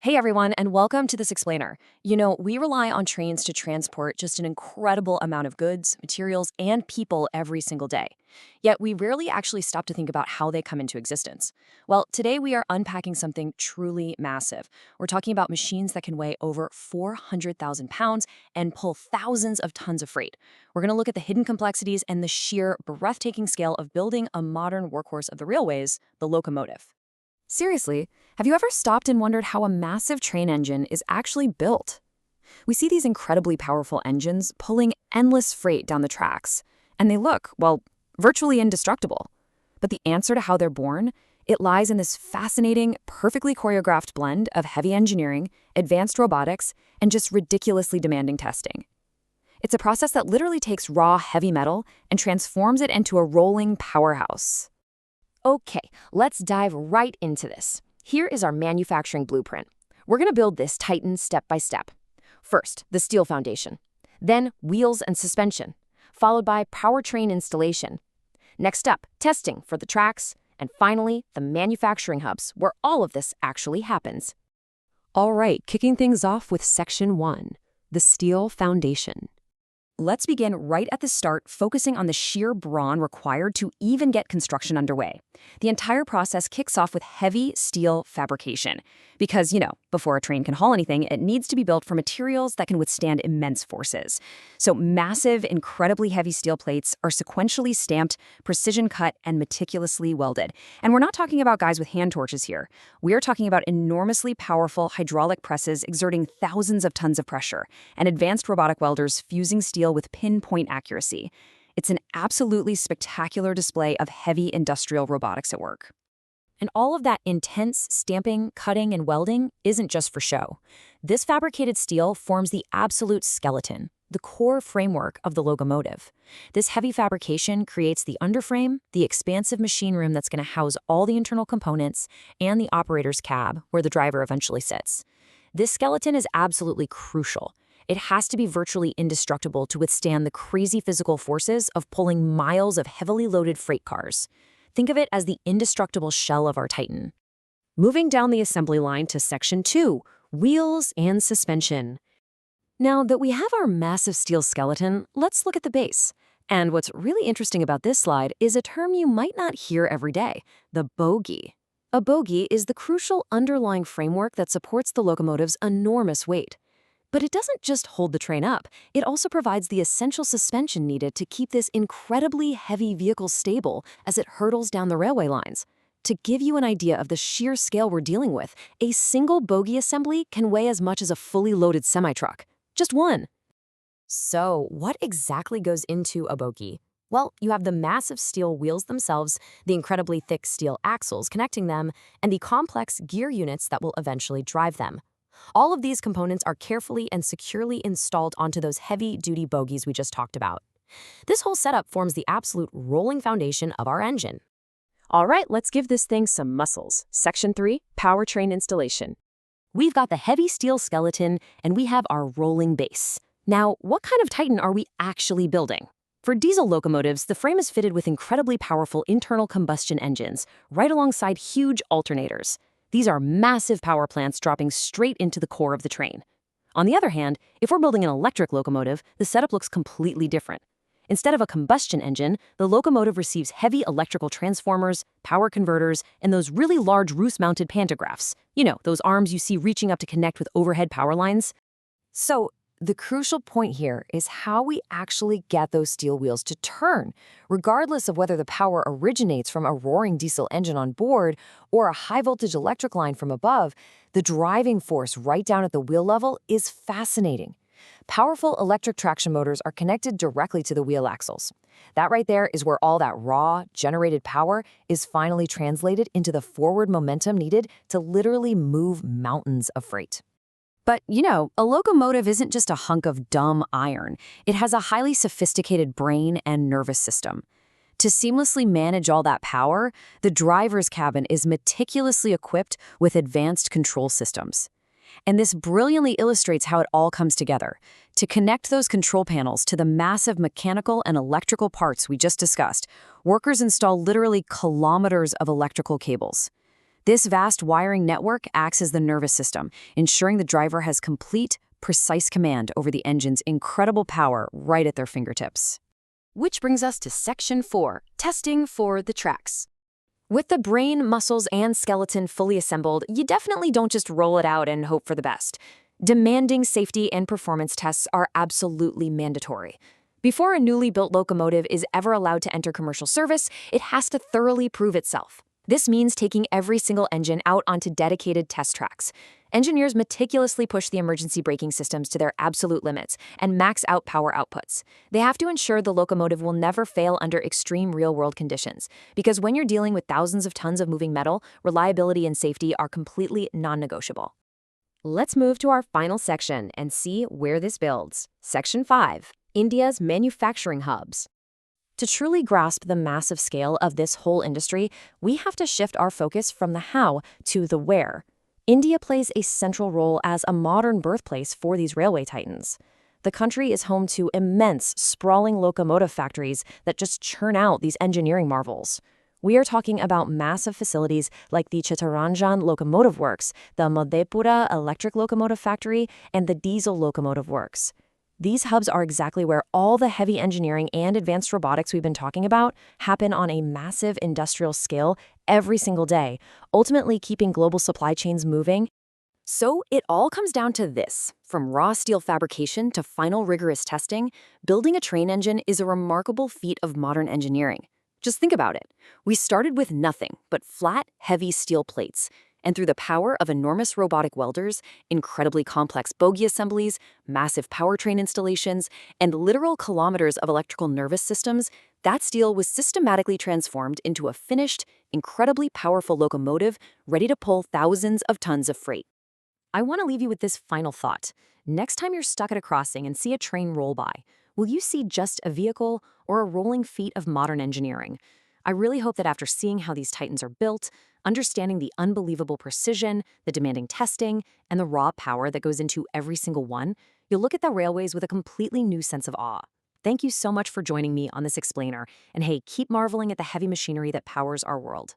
Hey everyone, and welcome to this explainer. We rely on trains to transport just an incredible amount of goods, materials, and people every single day. Yet we rarely actually stop to think about how they come into existence. Well, today we are unpacking something truly massive. We're talking about machines that can weigh over 400,000 pounds and pull thousands of tons of freight. We're going to look at the hidden complexities and the sheer breathtaking scale of building a modern workhorse of the railways, the locomotive. Seriously, have you ever stopped and wondered how a massive train engine is actually built? We see these incredibly powerful engines pulling endless freight down the tracks, and they look, well, virtually indestructible. But the answer to how they're born, it lies in this fascinating, perfectly choreographed blend of heavy engineering, advanced robotics, and just ridiculously demanding testing. It's a process that literally takes raw heavy metal and transforms it into a rolling powerhouse. Okay, let's dive right into this. Here is our manufacturing blueprint. We're going to build this Titan step by step. First, the steel foundation. Then, wheels and suspension, followed by powertrain installation. Next up, testing for the tracks. And finally, the manufacturing hubs, where all of this actually happens. All right, kicking things off with Section 1, the steel foundation. Let's begin right at the start, focusing on the sheer brawn required to even get construction underway. The entire process kicks off with heavy steel fabrication. Because, before a train can haul anything, it needs to be built from materials that can withstand immense forces. So massive, incredibly heavy steel plates are sequentially stamped, precision cut, and meticulously welded. And we're not talking about guys with hand torches here. We're talking about enormously powerful hydraulic presses exerting thousands of tons of pressure, and advanced robotic welders fusing steel with pinpoint accuracy. It's an absolutely spectacular display of heavy industrial robotics at work. And all of that intense stamping, cutting, and welding isn't just for show. This fabricated steel forms the absolute skeleton, the core framework of the locomotive. This heavy fabrication creates the underframe, the expansive machine room that's going to house all the internal components, and the operator's cab, where the driver eventually sits. This skeleton is absolutely crucial. It has to be virtually indestructible to withstand the crazy physical forces of pulling miles of heavily loaded freight cars. Think of it as the indestructible shell of our Titan. Moving down the assembly line to Section 2, wheels and suspension. Now that we have our massive steel skeleton, let's look at the base. And what's really interesting about this slide is a term you might not hear every day, the bogie. A bogie is the crucial underlying framework that supports the locomotive's enormous weight. But it doesn't just hold the train up, it also provides the essential suspension needed to keep this incredibly heavy vehicle stable as it hurtles down the railway lines. To give you an idea of the sheer scale we're dealing with, a single bogie assembly can weigh as much as a fully loaded semi-truck. Just one. So, what exactly goes into a bogie? Well, you have the massive steel wheels themselves, the incredibly thick steel axles connecting them, and the complex gear units that will eventually drive them. All of these components are carefully and securely installed onto those heavy-duty bogies we just talked about. This whole setup forms the absolute rolling foundation of our engine. All right, let's give this thing some muscles. Section 3, powertrain installation. We've got the heavy steel skeleton, and we have our rolling base. Now, what kind of Titan are we actually building? For diesel locomotives, the frame is fitted with incredibly powerful internal combustion engines, right alongside huge alternators. These are massive power plants dropping straight into the core of the train. On the other hand, if we're building an electric locomotive, the setup looks completely different. Instead of a combustion engine, the locomotive receives heavy electrical transformers, power converters, and those really large roost-mounted pantographs. Those arms you see reaching up to connect with overhead power lines. So, the crucial point here is how we actually get those steel wheels to turn, regardless of whether the power originates from a roaring diesel engine on board or a high-voltage electric line from above. The driving force right down at the wheel level is fascinating. Powerful electric traction motors are connected directly to the wheel axles. That right there is where all that raw, generated power is finally translated into the forward momentum needed to literally move mountains of freight. But, a locomotive isn't just a hunk of dumb iron. It has a highly sophisticated brain and nervous system. To seamlessly manage all that power, the driver's cabin is meticulously equipped with advanced control systems. And this brilliantly illustrates how it all comes together. To connect those control panels to the massive mechanical and electrical parts we just discussed, workers install literally kilometers of electrical cables. This vast wiring network acts as the nervous system, ensuring the driver has complete, precise command over the engine's incredible power right at their fingertips. Which brings us to Section 4, testing for the tracks. With the brain, muscles, and skeleton fully assembled, you definitely don't just roll it out and hope for the best. Demanding safety and performance tests are absolutely mandatory. Before a newly built locomotive is ever allowed to enter commercial service, it has to thoroughly prove itself. This means taking every single engine out onto dedicated test tracks. Engineers meticulously push the emergency braking systems to their absolute limits and max out power outputs. They have to ensure the locomotive will never fail under extreme real-world conditions, because when you're dealing with thousands of tons of moving metal, reliability and safety are completely non-negotiable. Let's move to our final section and see where this builds. Section 5, India's manufacturing hubs. To truly grasp the massive scale of this whole industry, we have to shift our focus from the how to the where. India plays a central role as a modern birthplace for these railway titans. The country is home to immense, sprawling locomotive factories that just churn out these engineering marvels. We are talking about massive facilities like the Chittaranjan Locomotive Works, the Madhepura Electric Locomotive Factory, and the Diesel Locomotive Works. These hubs are exactly where all the heavy engineering and advanced robotics we've been talking about happen on a massive industrial scale every single day, ultimately keeping global supply chains moving. So it all comes down to this. From raw steel fabrication to final rigorous testing, building a train engine is a remarkable feat of modern engineering. Just think about it. We started with nothing but flat, heavy steel plates. And through the power of enormous robotic welders, incredibly complex Bogie assemblies, massive powertrain installations, and literal kilometers of electrical nervous systems, that steel was systematically transformed into a finished, incredibly powerful locomotive ready to pull thousands of tons of freight. I want to leave you with this final thought. Next time you're stuck at a crossing and see a train roll by, will you see just a vehicle or a rolling feat of modern engineering? I really hope that after seeing how these titans are built, understanding the unbelievable precision, the demanding testing, and the raw power that goes into every single one, you'll look at the railways with a completely new sense of awe. Thank you so much for joining me on this explainer, and hey, keep marveling at the heavy machinery that powers our world.